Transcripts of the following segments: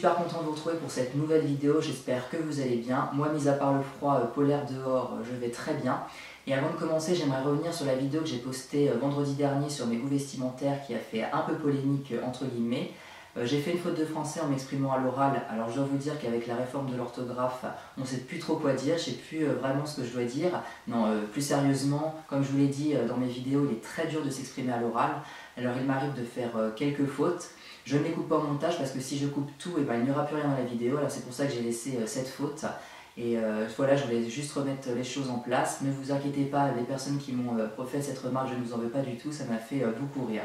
super content de vous retrouver pour cette nouvelle vidéo, j'espère que vous allez bien. Moi, mis à part le froid polaire dehors, je vais très bien. Et avant de commencer, j'aimerais revenir sur la vidéo que j'ai postée vendredi dernier sur mes goûts vestimentaires qui a fait un peu polémique entre guillemets. J'ai fait une faute de français en m'exprimant à l'oral, alors je dois vous dire qu'avec la réforme de l'orthographe, on ne sait plus trop quoi dire, je ne sais plus vraiment ce que je dois dire. Non, plus sérieusement, comme je vous l'ai dit dans mes vidéos, il est très dur de s'exprimer à l'oral, alors il m'arrive de faire quelques fautes. Je ne les coupe pas au montage parce que si je coupe tout, il n'y aura plus rien dans la vidéo, alors c'est pour ça que j'ai laissé cette faute. Et voilà, je voulais juste remettre les choses en place. Ne vous inquiétez pas, les personnes qui m'ont fait cette remarque, je ne vous en veux pas du tout, ça m'a fait beaucoup rire.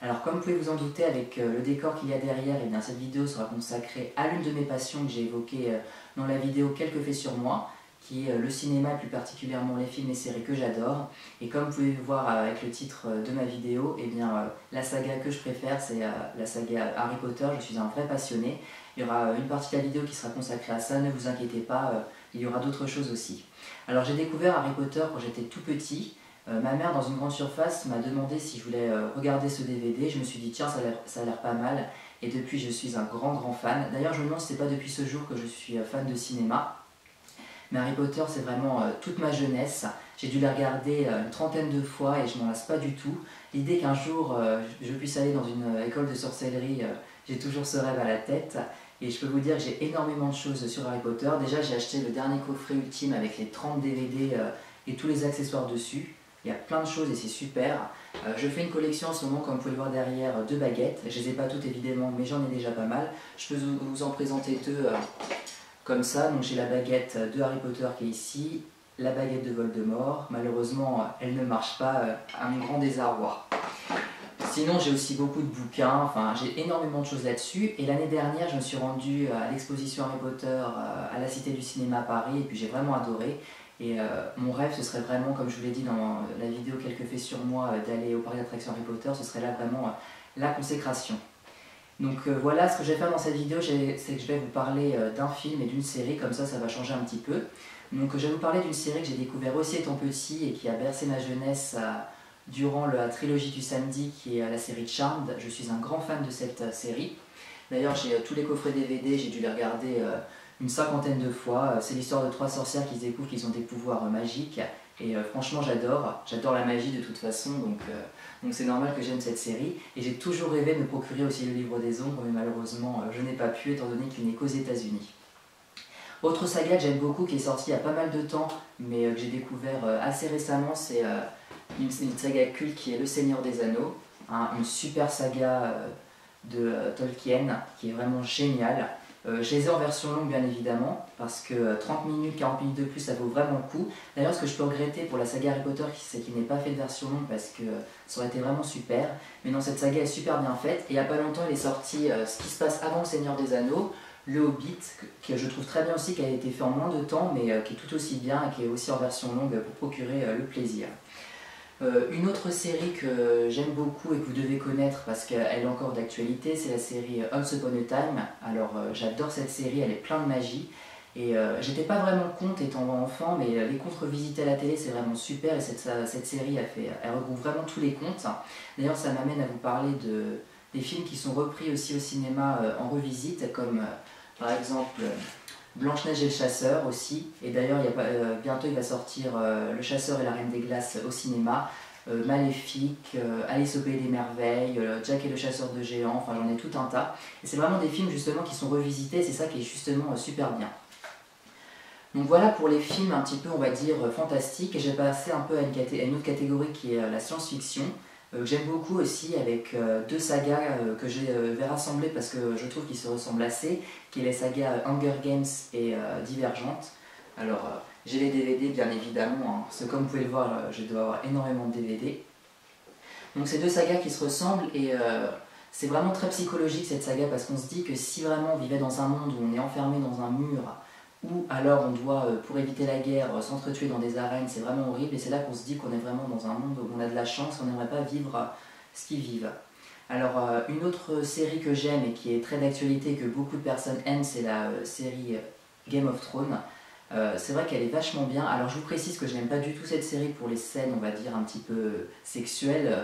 Alors comme vous pouvez vous en douter avec le décor qu'il y a derrière, et bien, cette vidéo sera consacrée à l'une de mes passions que j'ai évoquées dans la vidéo Quelques faits sur moi, qui est le cinéma et plus particulièrement les films et séries que j'adore. Et comme vous pouvez voir avec le titre de ma vidéo, et bien, la saga que je préfère c'est la saga Harry Potter, je suis un vrai passionné. Il y aura une partie de la vidéo qui sera consacrée à ça, ne vous inquiétez pas, il y aura d'autres choses aussi. Alors j'ai découvert Harry Potter quand j'étais tout petit. Ma mère, dans une grande surface, m'a demandé si je voulais regarder ce DVD. Je me suis dit, tiens, ça a l'air pas mal. Et depuis, je suis un grand fan. D'ailleurs, je me demande si c'est pas depuis ce jour que je suis fan de cinéma. Mais Harry Potter, c'est vraiment toute ma jeunesse. J'ai dû la regarder une trentaine de fois et je m'en lasse pas du tout. L'idée qu'un jour, je puisse aller dans une école de sorcellerie, j'ai toujours ce rêve à la tête. Et je peux vous dire que j'ai énormément de choses sur Harry Potter. Déjà, j'ai acheté le dernier coffret ultime avec les 30 DVD et tous les accessoires dessus. Il y a plein de choses et c'est super. Je fais une collection en ce moment, comme vous pouvez le voir derrière, de baguettes. Je ne les ai pas toutes évidemment, mais j'en ai déjà pas mal. Je peux vous en présenter deux comme ça. Donc j'ai la baguette de Harry Potter qui est ici, la baguette de Voldemort. Malheureusement, elle ne marche pas, à mon grand désarroi. Sinon, j'ai aussi beaucoup de bouquins, enfin j'ai énormément de choses là-dessus. Et l'année dernière, je me suis rendue à l'exposition Harry Potter à la Cité du Cinéma à Paris et puis j'ai vraiment adoré. Et mon rêve, ce serait vraiment, comme je vous l'ai dit dans la vidéo Quelques faits sur moi, d'aller au parc d'attractions Harry Potter, ce serait là vraiment la consécration. Donc voilà, ce que je vais faire dans cette vidéo, c'est que je vais vous parler d'un film et d'une série, comme ça va changer un petit peu. Donc je vais vous parler d'une série que j'ai découvert aussi étant petit et qui a bercé ma jeunesse durant la trilogie du samedi, qui est la série Charmed. Je suis un grand fan de cette série. D'ailleurs, j'ai tous les coffrets DVD, j'ai dû les regarder une cinquantaine de fois. C'est l'histoire de trois sorcières qui se découvrent qu'ils ont des pouvoirs magiques. Et franchement, j'adore la magie de toute façon, donc c'est normal que j'aime cette série. Et j'ai toujours rêvé de me procurer aussi le livre des ombres, mais malheureusement, je n'ai pas pu, étant donné qu'il n'est qu'aux États-Unis. Autre saga que j'aime beaucoup, qui est sortie il y a pas mal de temps, mais que j'ai découvert assez récemment, c'est une saga culte qui est Le Seigneur des Anneaux, hein, une super saga de Tolkien, qui est vraiment géniale. Je les ai en version longue bien évidemment, parce que 30 minutes, 40 minutes de plus, ça vaut vraiment le coup. D'ailleurs, ce que je peux regretter pour la saga Harry Potter, c'est qu'il n'ait pas fait de version longue, parce que ça aurait été vraiment super. Mais non, cette saga est super bien faite, et il n'y a pas longtemps, il est sorti ce qui se passe avant Le Seigneur des Anneaux, Le Hobbit, que je trouve très bien aussi, qui a été fait en moins de temps, mais qui est tout aussi bien, et qui est aussi en version longue pour procurer le plaisir. Une autre série que j'aime beaucoup et que vous devez connaître parce qu'elle est encore d'actualité, c'est la série Once Upon a Time. Alors j'adore cette série, elle est pleine de magie. Et j'étais pas vraiment contre étant enfant, mais les contes revisités à la télé c'est vraiment super et cette série elle regroupe vraiment tous les contes. D'ailleurs ça m'amène à vous parler des films qui sont repris aussi au cinéma en revisite, comme par exemple Blanche-Neige et le Chasseur aussi, et d'ailleurs bientôt il va sortir Le Chasseur et la Reine des Glaces au cinéma, Maléfique, Alice au Pays des Merveilles, Jack et le Chasseur de Géants, enfin j'en ai tout un tas. Et c'est vraiment des films justement qui sont revisités, c'est ça qui est justement super bien. Donc voilà pour les films un petit peu on va dire fantastiques, et je vais passer un peu à une autre catégorie qui est la science-fiction. Que j'aime beaucoup aussi, avec deux sagas que je vais rassembler parce que je trouve qu'ils se ressemblent assez, qui est les sagas Hunger Games et Divergente. Alors j'ai les DVD bien évidemment, hein, parce que comme vous pouvez le voir, je dois avoir énormément de DVD. Donc c'est deux sagas qui se ressemblent et c'est vraiment très psychologique cette saga, parce qu'on se dit que si vraiment on vivait dans un monde où on est enfermé dans un mur, ou alors on doit, pour éviter la guerre, s'entretuer dans des arènes, c'est vraiment horrible, et c'est là qu'on se dit qu'on est vraiment dans un monde où on a de la chance, on n'aimerait pas vivre ce qu'ils vivent. Alors une autre série que j'aime et qui est très d'actualité et que beaucoup de personnes aiment, c'est la série Game of Thrones. C'est vrai qu'elle est vachement bien. Alors je vous précise que je n'aime pas du tout cette série pour les scènes, on va dire, un petit peu sexuelles.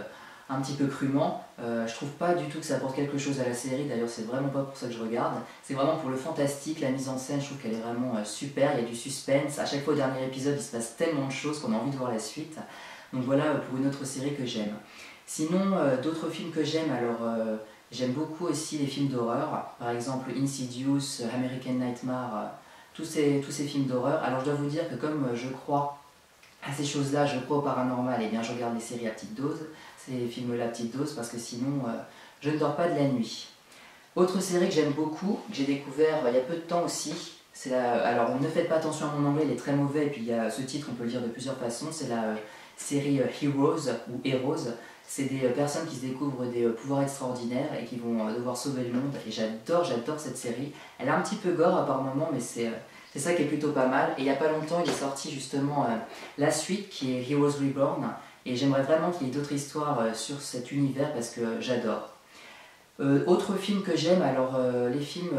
un petit peu crûment. Je trouve pas du tout que ça apporte quelque chose à la série, d'ailleurs c'est vraiment pas pour ça que je regarde. C'est vraiment pour le fantastique, la mise en scène, je trouve qu'elle est vraiment super, il y a du suspense. À chaque fois au dernier épisode il se passe tellement de choses qu'on a envie de voir la suite. Donc voilà pour une autre série que j'aime. Sinon, d'autres films que j'aime, alors j'aime beaucoup aussi les films d'horreur, par exemple Insidious, American Nightmare, tous ces films d'horreur. Alors je dois vous dire que comme je crois à ces choses-là, je crois au paranormal, et bien je regarde les séries à petite dose, ces films-là à petite dose, parce que sinon je ne dors pas de la nuit. Autre série que j'aime beaucoup, que j'ai découvert il y a peu de temps aussi, alors ne faites pas attention à mon anglais, il est très mauvais, et puis il y a ce titre, on peut le dire de plusieurs façons, c'est la série Heroes ou Heroes. C'est des personnes qui se découvrent des pouvoirs extraordinaires et qui vont devoir sauver le monde. Et j'adore cette série. Elle est un petit peu gore par moments, mais c'est ça qui est plutôt pas mal. Et il n'y a pas longtemps, il est sorti justement la suite qui est Heroes Reborn. Et j'aimerais vraiment qu'il y ait d'autres histoires sur cet univers parce que j'adore. Autre film que j'aime, alors les films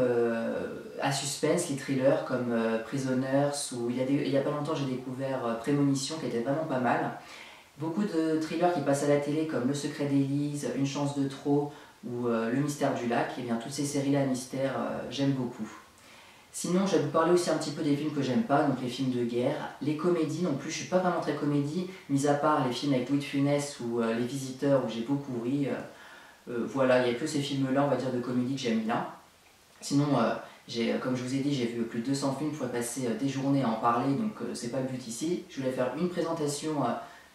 à suspense, les thrillers comme Prisoners, ou il y a pas longtemps j'ai découvert Prémonition qui était vraiment pas mal. Beaucoup de thrillers qui passent à la télé comme Le Secret d'Élise, Une chance de trop ou Le Mystère du Lac, et bien toutes ces séries-là mystères, j'aime beaucoup. Sinon, je vais vous parler aussi un petit peu des films que j'aime pas, donc les films de guerre. Les comédies non plus, je suis pas vraiment très comédie, mis à part les films avec Louis de Funès ou Les Visiteurs où j'ai beaucoup ri. Voilà, il n'y a que ces films-là, on va dire, de comédie que j'aime bien. Sinon, comme je vous ai dit, j'ai vu plus de 200 films, je pourrais passer des journées à en parler, donc c'est pas le but ici. Je voulais faire une présentation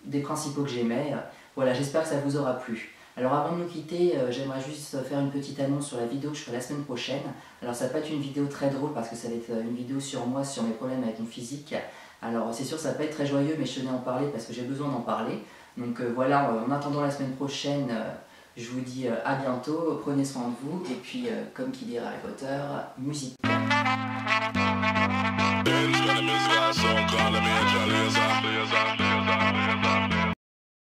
des principaux que j'aimais. Voilà, j'espère que ça vous aura plu. Alors avant de nous quitter, j'aimerais juste faire une petite annonce sur la vidéo que je ferai la semaine prochaine. Alors ça va pas être une vidéo très drôle parce que ça va être une vidéo sur moi, sur mes problèmes avec mon physique. Alors c'est sûr ça va pas être très joyeux mais je tenais à en parler parce que j'ai besoin d'en parler. Donc voilà, en attendant la semaine prochaine, je vous dis à bientôt, prenez soin de vous et puis comme qui dirait Harry Potter, musique.